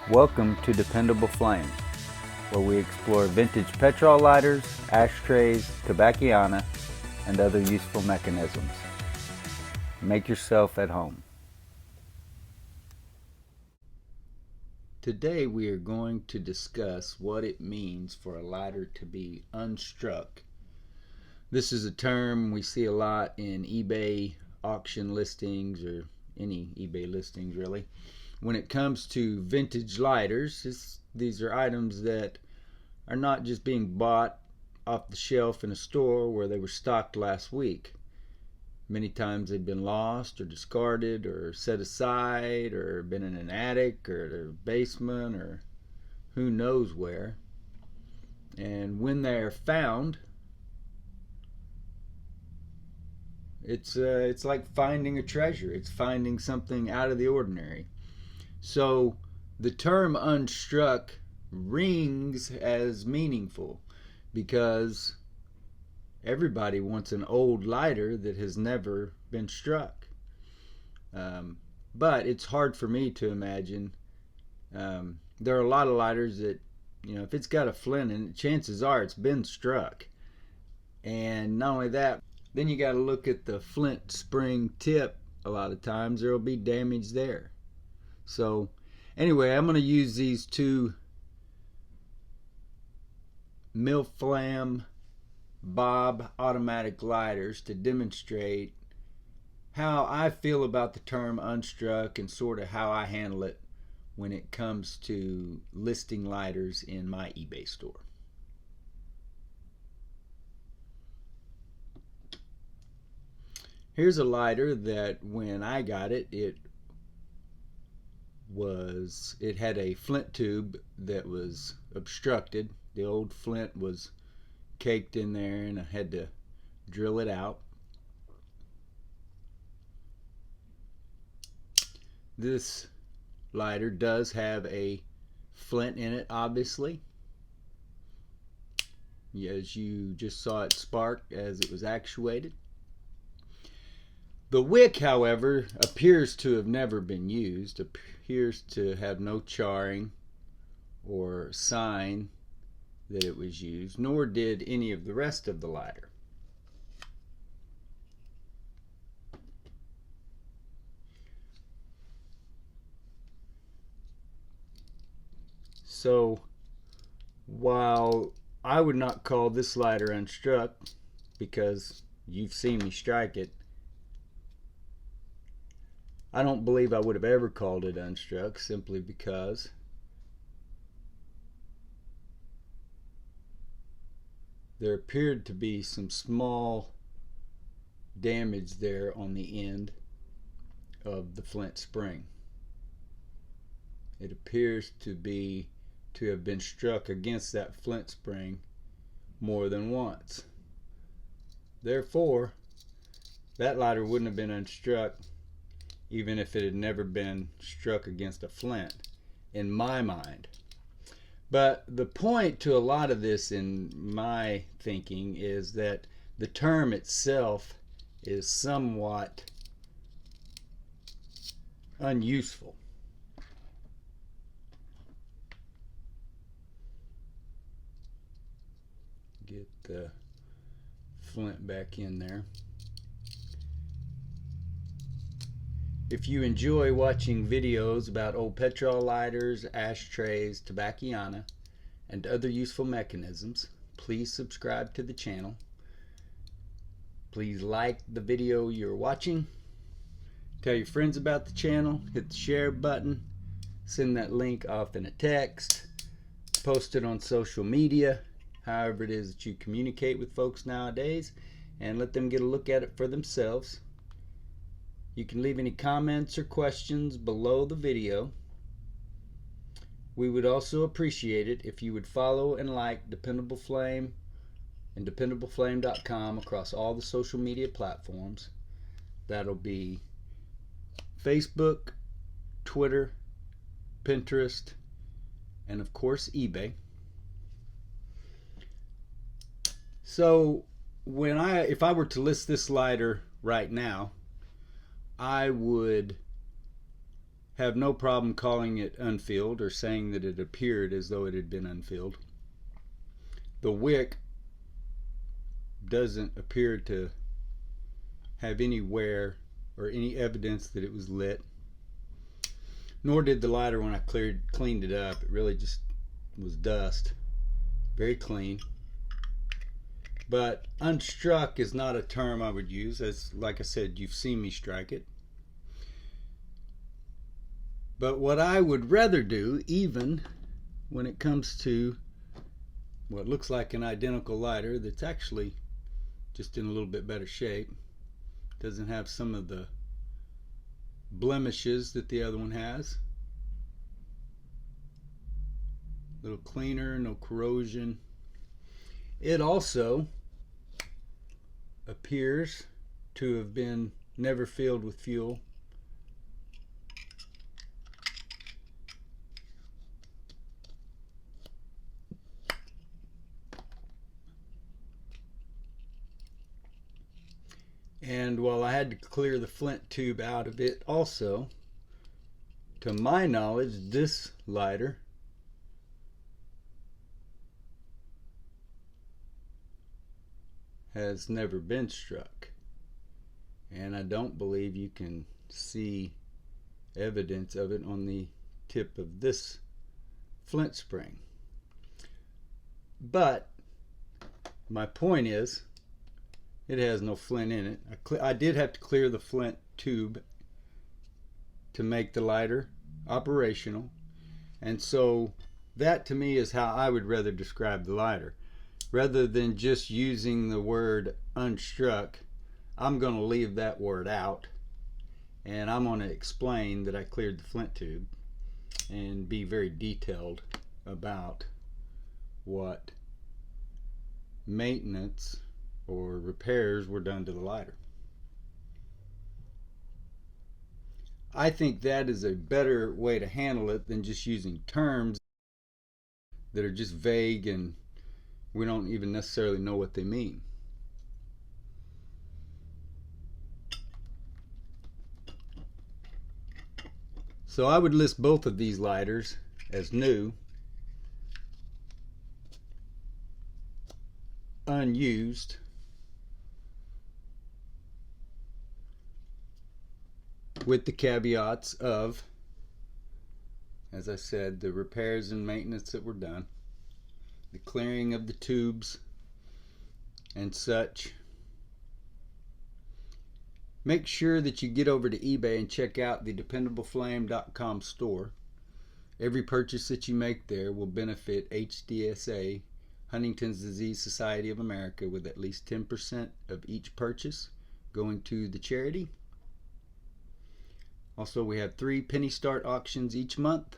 Welcome to Dependable Flame, where we explore vintage petrol lighters, ashtrays, tobacciana, and other useful mechanisms. Make yourself at home. Today we are going to discuss what it means for a lighter to be unstruck. This is a term we see a lot in eBay auction listings, or any eBay listings really. When it comes to vintage lighters, these are items that are not just being bought off the shelf in a store where they were stocked last week. Many times they've been lost or discarded or set aside or been in an attic or a basement or who knows where. And when they're found, it's like finding a treasure. It's finding something out of the ordinary. So the term unstruck rings as meaningful because everybody wants an old lighter that has never been struck. But it's hard for me to imagine. There are a lot of lighters that, if it's got a flint in it, chances are it's been struck. And not only that, then you got to look at the flint spring tip. A lot of times there will be damage there. So anyway, I'm going to use these two Milflam Bob automatic lighters to demonstrate how I feel about the term unstruck and sort of how I handle it when it comes to listing lighters in my eBay store. Here's a lighter that when I got it, it had a flint tube that was obstructed. The old flint was caked in there and I had to drill it out. This lighter does have a flint in it, obviously, as you just saw it spark as it was actuated. The wick, however, appears to have never been used, appears to have no charring or sign that it was used, nor did any of the rest of the lighter. So while I would not call this lighter unstruck, because you've seen me strike it, I don't believe I would have ever called it unstruck, simply because there appeared to be some small damage there on the end of the flint spring. It appears to have been struck against that flint spring more than once. Therefore, that lighter wouldn't have been unstruck even if it had never been struck against a flint, in my mind. But the point to a lot of this, in my thinking, is that the term itself is somewhat unuseful. Get the flint back in there. If you enjoy watching videos about old petrol lighters, ashtrays, tobacciana, and other useful mechanisms, please subscribe to the channel. Please like the video you're watching. Tell your friends about the channel. Hit the share button. Send that link off in a text. Post it on social media, however it is that you communicate with folks nowadays, and let them get a look at it for themselves. You can leave any comments or questions below the video. We would also appreciate it if you would follow and like Dependable Flame and DependableFlame.com across all the social media platforms. That'll be Facebook, Twitter, Pinterest, and of course eBay. So if I were to list this lighter right now, I would have no problem calling it unfilled or saying that it appeared as though it had been unfilled. The wick doesn't appear to have any wear or any evidence that it was lit, nor did the lighter when I cleaned it up. It really just was dust. Very clean. But unstruck is not a term I would use, as like I said, you've seen me strike it. But what I would rather do, even when it comes to what looks like an identical lighter that's actually just in a little bit better shape, doesn't have some of the blemishes that the other one has, a little cleaner, no corrosion. It also appears to have been never filled with fuel. And while I had to clear the flint tube out of it also, to my knowledge, this lighter has never been struck. And I don't believe you can see evidence of it on the tip of this flint spring. But my point is, it has no flint in it. I did have to clear the flint tube to make the lighter operational. And so that to me is how I would rather describe the lighter. Rather than just using the word unstruck, I'm going to leave that word out. And I'm going to explain that I cleared the flint tube and be very detailed about what maintenance or repairs were done to the lighter. I think that is a better way to handle it than just using terms that are just vague and we don't even necessarily know what they mean. So I would list both of these lighters as new, unused, with the caveats of, as I said, the repairs and maintenance that were done, the clearing of the tubes and such. Make sure that you get over to eBay and check out the dependableflame.com store. Every purchase that you make there will benefit HDSA, Huntington's Disease Society of America, with at least 10% of each purchase going to the charity. Also, we have 3 penny start auctions each month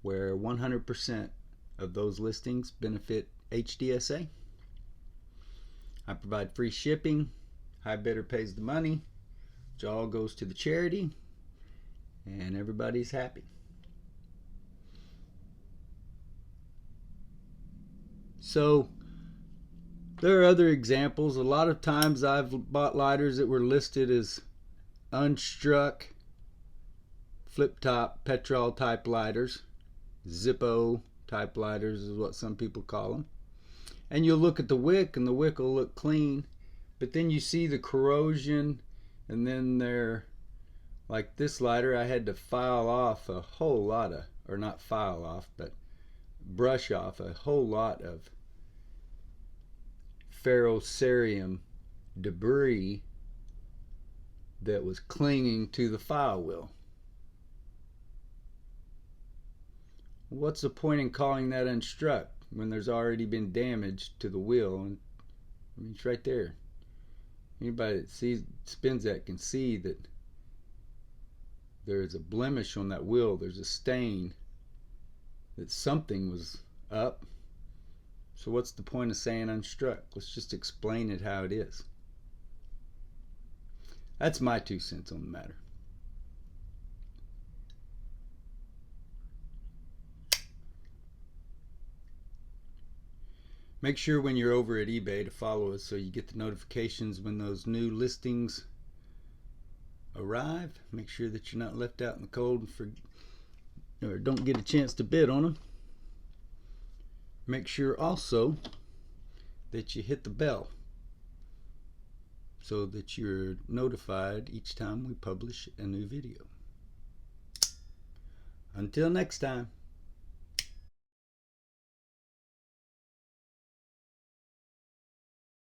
where 100% of those listings benefit HDSA. I provide free shipping. High bidder pays the money, which all goes to the charity, and everybody's happy. So there are other examples. A lot of times I've bought lighters that were listed as unstruck flip top petrol type lighters. Zippo type lighters is what some people call them. And you'll look at the wick and the wick will look clean, but then you see the corrosion, and then they're like this lighter. I had to file off a whole lot of, or not file off, but brush off a whole lot of ferrocerium debris that was clinging to the file wheel. What's the point in calling that unstruck when there's already been damage to the wheel? And I mean, it's right there. Anybody that spins that can see that there's a blemish on that wheel. There's a stain, that something was up. So what's the point of saying unstruck? Let's just explain it how it is. That's my 2 cents on the matter. Make sure when you're over at eBay to follow us so you get the notifications when those new listings arrive. Make sure that you're not left out in the cold or don't get a chance to bid on them. Make sure also that you hit the bell so that you're notified each time we publish a new video. Until next time.